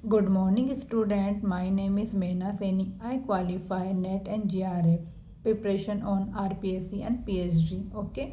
Good morning, student. My name is Meena Saini. I qualify NET and GRF. Preparation on RPSC and PhD। Okay,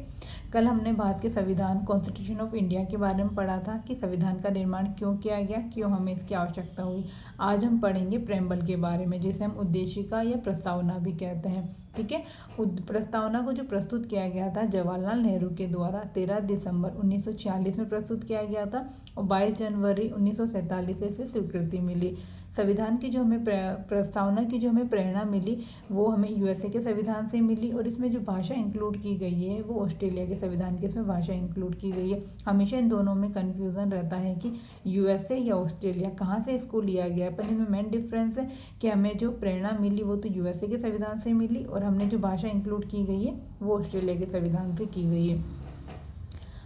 कल हमने भारत के संविधान constitution of India के बारे में पढ़ा था कि संविधान का निर्माण क्यों किया गया, क्यों हमें इसकी आवश्यकता हुई। आज हम पढ़ेंगे प्रेम्बल के बारे में, जिसे हम उद्देशिका या प्रस्तावना भी कहते हैं। ठीक है, प्रस्तावना को जो प्रस्तुत किया गया था जवाहरलाल नेहरू के द्वारा 13 दिसंबर 1946 में प्रस्तुत किया गया था और 22 जनवरी 1947 से इसे स्वीकृति मिली। संविधान की जो हमें प्रस्तावना की जो हमें प्रेरणा मिली वो हमें USA के संविधान से मिली, और इसमें जो भाषा इंक्लूड की गई है वो ऑस्ट्रेलिया के संविधान की इसमें भाषा इंक्लूड की गई है। हमेशा इन दोनों में कन्फ्यूज़न रहता है कि USA या ऑस्ट्रेलिया कहाँ से इसको लिया गया है, पर इनमें मेन डिफरेंस है कि हमें जो प्रेरणा मिली वो तो USA के संविधान से मिली, और हमने जो भाषा इंक्लूड की गई है वो ऑस्ट्रेलिया के संविधान से की गई है।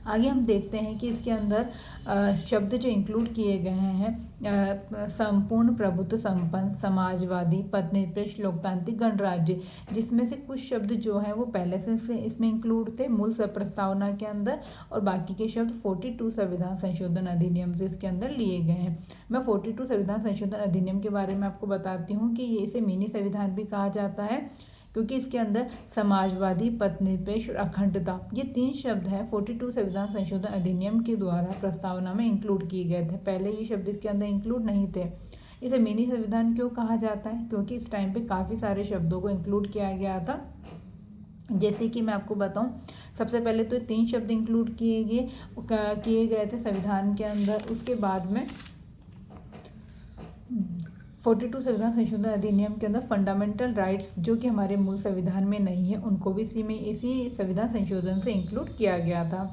आगे हम देखते हैं कि इसके अंदर शब्द जो इंक्लूड किए गए हैं संपूर्ण प्रभुत्व संपन्न समाजवादी पथनिरपेक्ष लोकतांत्रिक गणराज्य, जिसमें से कुछ शब्द जो हैं वो पहले से इसमें इंक्लूड थे मूल प्रस्तावना के अंदर, और बाकी के शब्द 42 संविधान संशोधन अधिनियम से इसके अंदर लिए गए हैं। मैं 42 संविधान संशोधन अधिनियम के बारे में आपको बताती हूँ कि ये इसे मिनी संविधान भी कहा जाता है, क्योंकि इसके अंदर समाजवादी पथनिरपेक्ष और अखंडता ये 3 शब्द हैं 42 संविधान संशोधन अधिनियम के द्वारा प्रस्तावना में इंक्लूड किए गए थे। पहले ये शब्द इसके अंदर इंक्लूड नहीं थे। इसे मिनी संविधान क्यों कहा जाता है, क्योंकि इस टाइम पे काफ़ी सारे शब्दों को इंक्लूड किया गया था। जैसे कि मैं आपको बताऊं, सबसे पहले तो 3 शब्द इंक्लूड किए गए थे संविधान के अंदर। उसके बाद में 42 संविधान संशोधन अधिनियम के अंदर फंडामेंटल राइट्स जो कि हमारे मूल संविधान में नहीं है उनको भी इसी संविधान संशोधन से इंक्लूड किया गया था।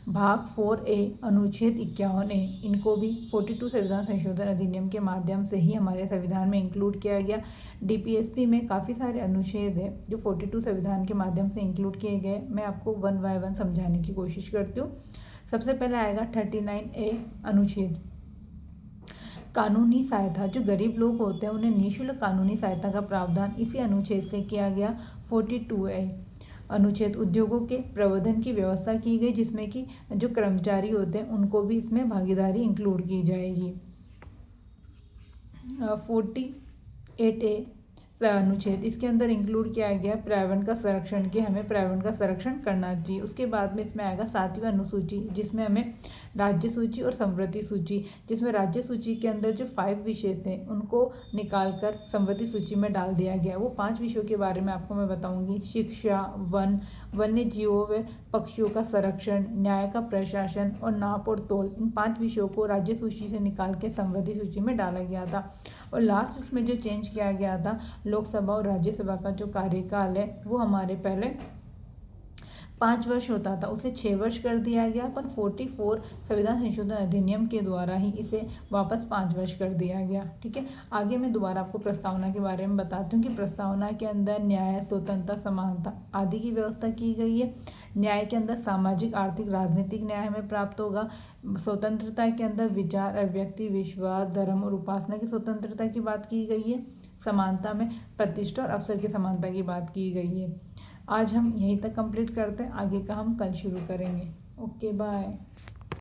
भाग 4A अनुच्छेद 51A इनको भी 42 संविधान संशोधन अधिनियम के माध्यम से ही हमारे संविधान में इंक्लूड किया गया। DPSP में काफ़ी सारे अनुच्छेद है जो 42 संविधान के माध्यम से इंक्लूड किए गए। मैं आपको 1 बाय 1 समझाने की कोशिश करती हूँ। सबसे पहले आएगा 39A अनुच्छेद कानूनी सहायता। जो गरीब लोग होते हैं उन्हें निःशुल्क कानूनी सहायता का प्रावधान इसी अनुच्छेद से किया गया। 42A अनुच्छेद उद्योगों के प्रवर्धन की व्यवस्था की गई, जिसमें कि जो कर्मचारी होते हैं उनको भी इसमें भागीदारी इंक्लूड की जाएगी। 48A अनुच्छेद इसके अंदर इंक्लूड किया गया पर्यावरण का संरक्षण, कि हमें पर्यावरण का संरक्षण करना चाहिए। उसके बाद में इसमें आएगा 7वीं अनुसूची, जिसमें हमें राज्य सूची और समवर्ती सूची, जिसमें राज्य सूची के अंदर जो 5 विषय थे उनको निकालकर समवर्ती सूची में डाल दिया गया। वो 5 विषयों के बारे में आपको मैं बताऊंगी। शिक्षा, वन, वन्य जीवों व पक्षियों का संरक्षण, न्याय का प्रशासन और नाप और तोल, इन 5 विषयों को राज्य सूची से निकाल के समवर्ती सूची में डाला गया था। और लास्ट इसमें जो चेंज किया गया था, लोकसभा और राज्यसभा का जो कार्यकाल है वो हमारे पहले 5 वर्ष होता था, उसे 6 वर्ष कर दिया गया, पर 44 संविधान संशोधन अधिनियम के द्वारा ही इसे वापस 5 वर्ष कर दिया गया। ठीक है, आगे मैं दोबारा आपको प्रस्तावना के बारे में बताती हूँ कि प्रस्तावना के अंदर न्याय, स्वतंत्रता, समानता आदि की व्यवस्था की गई है। न्याय के अंदर सामाजिक, आर्थिक, राजनीतिक न्याय हमें प्राप्त होगा। स्वतंत्रता के अंदर विचार, अभिव्यक्ति, विश्वास, धर्म और उपासना की स्वतंत्रता की बात की गई है। समानता में प्रतिष्ठा और अवसर की समानता की बात की गई है। आज हम यहीं तक कंप्लीट करते हैं, आगे का हम कल शुरू करेंगे। Okay, bye.